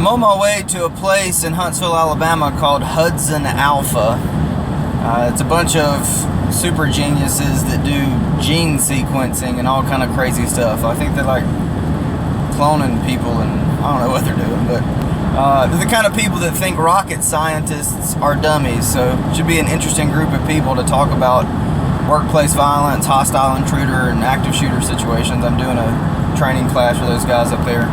I'm on my way to a place in Huntsville, Alabama called Hudson Alpha. It's a bunch of super geniuses that do gene sequencing and all kind of crazy stuff. I think they're like cloning people and I don't know what they're doing, but they're the kind of people that think rocket scientists are dummies. So it should be an interesting group of people to talk about workplace violence, hostile intruder, and active shooter situations. I'm doing a training class for those guys up there.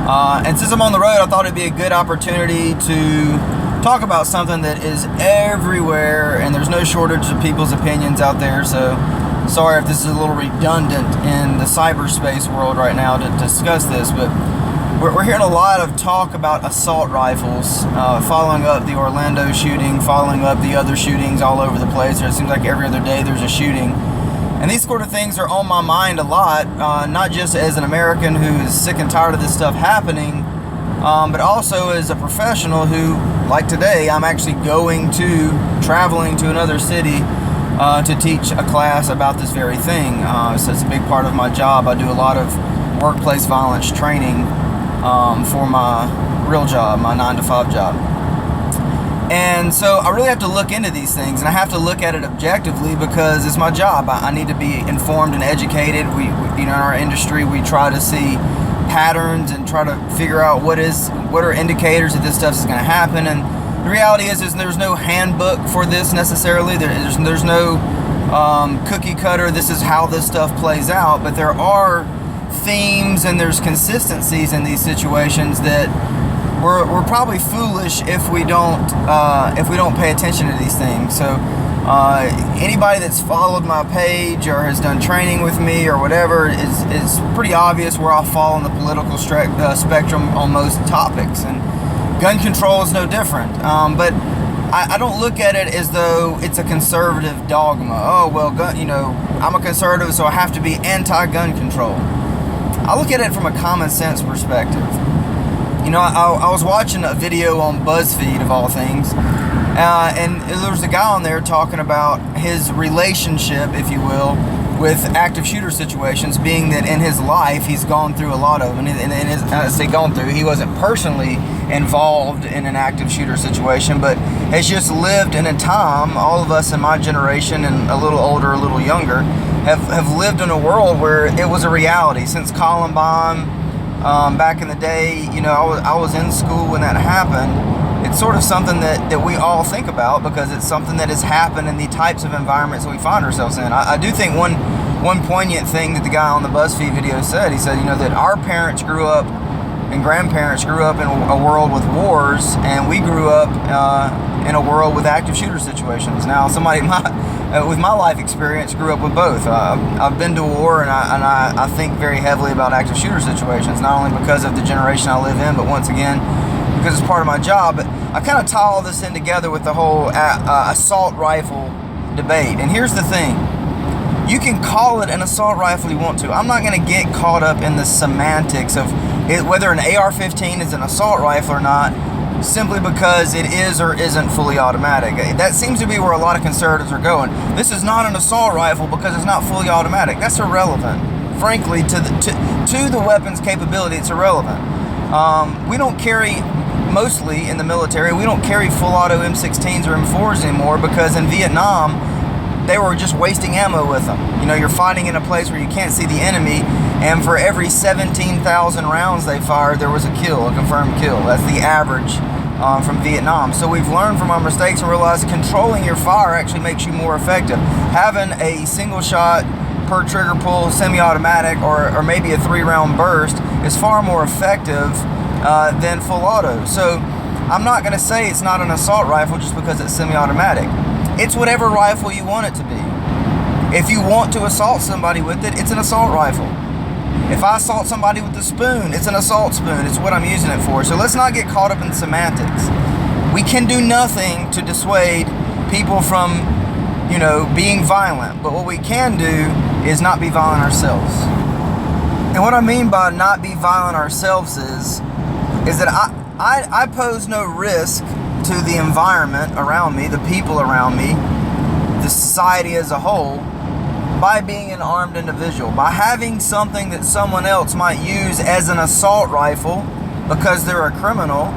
And since I'm on the road, I thought it'd be a good opportunity to talk about something that is everywhere, and there's no shortage of people's opinions out there. So sorry if this is a little redundant in the cyberspace world right now to discuss this, but we're hearing a lot of talk about assault rifles, following up the Orlando shooting, following up the other shootings all over the place. It seems like every other day there's a shooting. And these sort of things are on my mind a lot, not just as an American who is sick and tired of this stuff happening, but also as a professional who, like today, I'm actually traveling to another city to teach a class about this very thing. So it's a big part of my job. I do a lot of workplace violence training for my real job, my 9-to-5 job. And so I really have to look into these things, and I have to look at it objectively because it's my job. I need to be informed and educated. We in our industry, we try to see patterns and try to figure out what are indicators that this stuff is going to happen. And the reality is there's no handbook for this necessarily. There's no cookie cutter. This is how this stuff plays out. But there are themes and there's consistencies in these situations that we're probably foolish if we don't pay attention to these things. So anybody that's followed my page or has done training with me or whatever is pretty obvious where I fall on the political spectrum on most topics, and gun control is no different. But I don't look at it as though it's a conservative dogma. Oh well, I'm a conservative, so I have to be anti-gun control. I look at it from a common sense perspective. I was watching a video on BuzzFeed, of all things, and there was a guy on there talking about his relationship, if you will, with active shooter situations, being that in his life he's gone through a lot of them. And I say gone through, he wasn't personally involved in an active shooter situation, but has just lived in a time, all of us in my generation and a little older, a little younger, have lived in a world where it was a reality. Since Columbine, back in the day, I was in school when that happened. It's sort of something that we all think about because it's something that has happened in the types of environments that we find ourselves in. I do think one poignant thing that the guy on the BuzzFeed video said, he said, that our parents grew up and grandparents grew up in a world with wars, and we grew up in a world with active shooter situations. Now, somebody with my life experience grew up with both. I've been to war, and I think very heavily about active shooter situations, not only because of the generation I live in, but once again, because it's part of my job. But I kind of tie all this in together with the whole assault rifle debate. And here's the thing. You can call it an assault rifle you want to. I'm not going to get caught up in the semantics of whether an AR-15 is an assault rifle or not, simply because it is or isn't fully automatic. That seems to be where a lot of conservatives are going. This is not an assault rifle because it's not fully automatic. That's irrelevant. Frankly, to the weapon's capability, it's irrelevant. We don't carry, mostly in the military, we don't carry full auto M16s or M4s anymore because in Vietnam, they were just wasting ammo with them. You're fighting in a place where you can't see the enemy, and for every 17,000 rounds they fired, there was a confirmed kill. That's the average from Vietnam. So we've learned from our mistakes and realized controlling your fire actually makes you more effective. Having a single shot per trigger pull semi-automatic or maybe a 3-round burst is far more effective than full auto. So I'm not going to say it's not an assault rifle just because it's semi-automatic. It's whatever rifle you want it to be. If you want to assault somebody with it, it's an assault rifle. If I assault somebody with a spoon, it's an assault spoon. It's what I'm using it for. So let's not get caught up in semantics. We can do nothing to dissuade people from, being violent. But what we can do is not be violent ourselves. And what I mean by not be violent ourselves is that I pose no risk to the environment around me, the people around me, the society as a whole, by being an armed individual, by having something that someone else might use as an assault rifle because they're a criminal,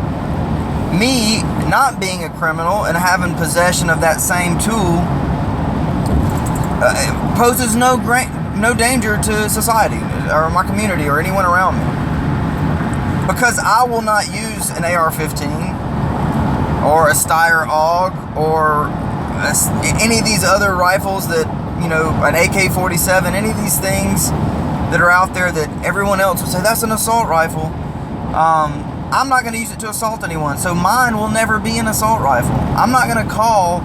me not being a criminal and having possession of that same tool poses no danger to society or my community or anyone around me. Because I will not use an AR-15 or a Steyr AUG or any of these other rifles that, you know, an AK-47, any of these things that are out there that everyone else would say, that's an assault rifle. I'm not going to use it to assault anyone, so mine will never be an assault rifle. I'm not going to call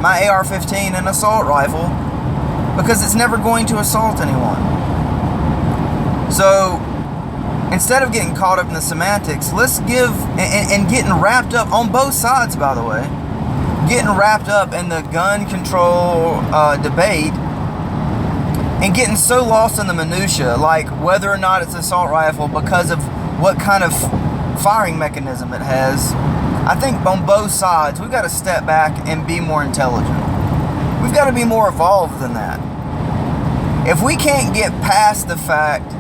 my AR-15 an assault rifle because it's never going to assault anyone. So instead of getting caught up in the semantics, let's give, and getting wrapped up on both sides, by the way, getting wrapped up in the gun control debate and getting so lost in the minutia, like whether or not it's an assault rifle because of what kind of firing mechanism it has. I think on both sides, we've got to step back and be more intelligent. We've got to be more evolved than that. If we can't get past the fact,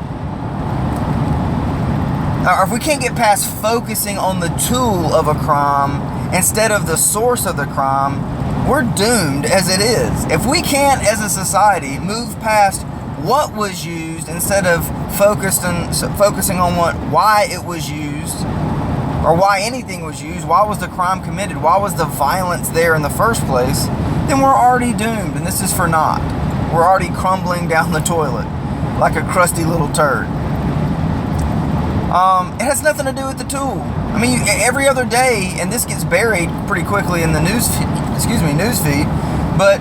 or if we can't get past focusing on the tool of a crime instead of the source of the crime, we're doomed as it is. If we can't, as a society, move past what was used instead of focusing on why it was used, or why anything was used, why was the crime committed, why was the violence there in the first place, then we're already doomed, and this is for naught. We're already crumbling down the toilet like a crusty little turd. It has nothing to do with the tool. I mean, every other day, and this gets buried pretty quickly in the news feed, but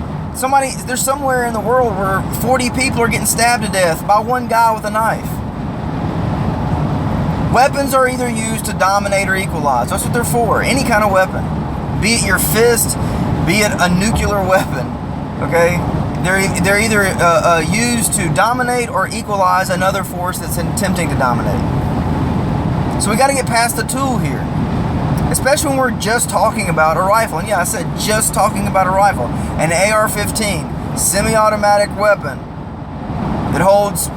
there's somewhere in the world where 40 people are getting stabbed to death by one guy with a knife. Weapons are either used to dominate or equalize. That's what they're for. Any kind of weapon. Be it your fist, be it a nuclear weapon. Okay? They're either used to dominate or equalize another force that's attempting to dominate. So we got to get past the tool here. Especially when we're just talking about a rifle. And yeah, I said just talking about a rifle. An AR-15, semi-automatic weapon that holds a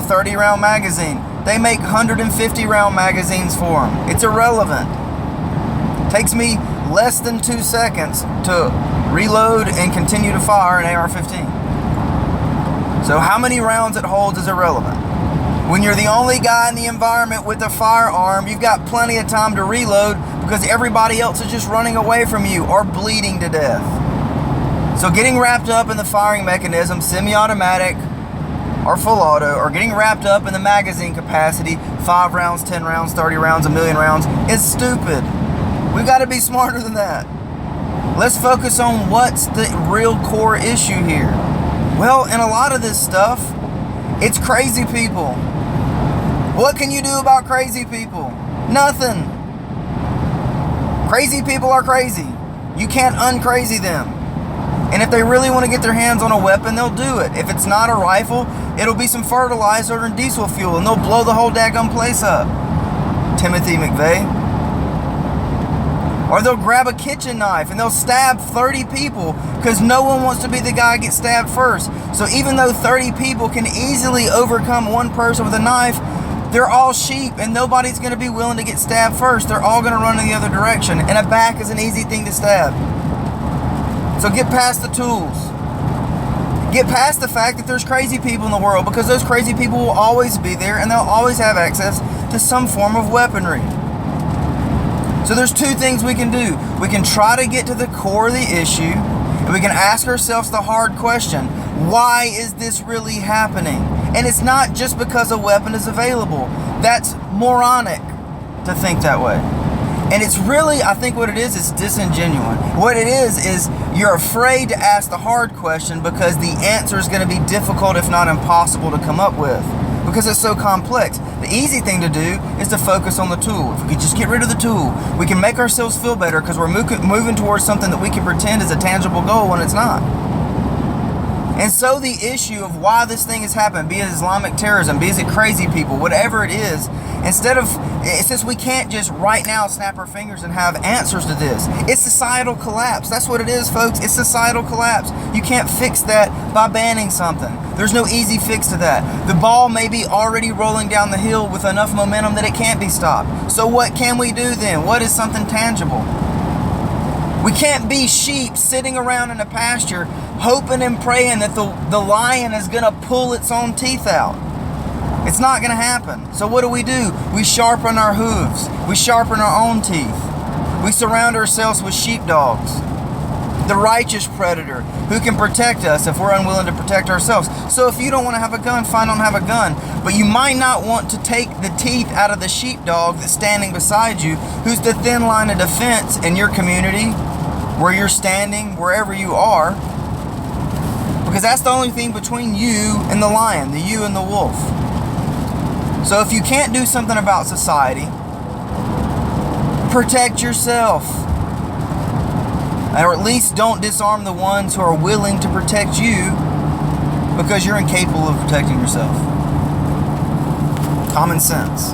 30-round magazine. They make 150-round magazines for them. It's irrelevant. It takes me less than 2 seconds to reload and continue to fire an AR-15. So how many rounds it holds is irrelevant. When you're the only guy in the environment with a firearm, you've got plenty of time to reload because everybody else is just running away from you or bleeding to death. So getting wrapped up in the firing mechanism, semi-automatic or full auto, or getting wrapped up in the magazine capacity, 5 rounds, 10 rounds, 30 rounds, 1,000,000 rounds, is stupid. We've got to be smarter than that. Let's focus on what's the real core issue here. Well, in a lot of this stuff, it's crazy people. What can you do about crazy people? Nothing. Crazy people are crazy. You can't uncrazy them. And if they really want to get their hands on a weapon, they'll do it. If it's not a rifle, it'll be some fertilizer and diesel fuel, and they'll blow the whole daggum place up. Timothy McVeigh. Or they'll grab a kitchen knife and they'll stab 30 people because no one wants to be the guy who gets stabbed first. So even though 30 people can easily overcome one person with a knife, they're all sheep and nobody's going to be willing to get stabbed first. They're all going to run in the other direction. And a back is an easy thing to stab. So get past the tools. Get past the fact that there's crazy people in the world, because those crazy people will always be there and they'll always have access to some form of weaponry. So there's 2 things we can do. We can try to get to the core of the issue, and we can ask ourselves the hard question, why is this really happening? And it's not just because a weapon is available. That's moronic to think that way. And it's really, I think what it is disingenuous. What it is you're afraid to ask the hard question because the answer is going to be difficult, if not impossible, to come up with, because it's so complex. The easy thing to do is to focus on the tool. If we could just get rid of the tool, we can make ourselves feel better because we're moving towards something that we can pretend is a tangible goal when it's not. And so the issue of why this thing has happened, be it Islamic terrorism, be it crazy people, whatever it is, since we can't just right now snap our fingers and have answers to this, it's societal collapse. That's what it is, folks. It's societal collapse. You can't fix that by banning something. There's no easy fix to that. The ball may be already rolling down the hill with enough momentum that it can't be stopped. So what can we do then? What is something tangible? We can't be sheep sitting around in a pasture hoping and praying that the lion is going to pull its own teeth out. It's not going to happen. So what do? We sharpen our hooves. We sharpen our own teeth. We surround ourselves with sheepdogs. The righteous predator who can protect us if we're unwilling to protect ourselves. So if you don't want to have a gun, fine, don't have a gun. But you might not want to take the teeth out of the sheepdog that's standing beside you, who's the thin line of defense in your community, where you're standing, wherever you are. Because that's the only thing between you and the lion, the you and the wolf. So if you can't do something about society, protect yourself. Or at least don't disarm the ones who are willing to protect you because you're incapable of protecting yourself. Common sense.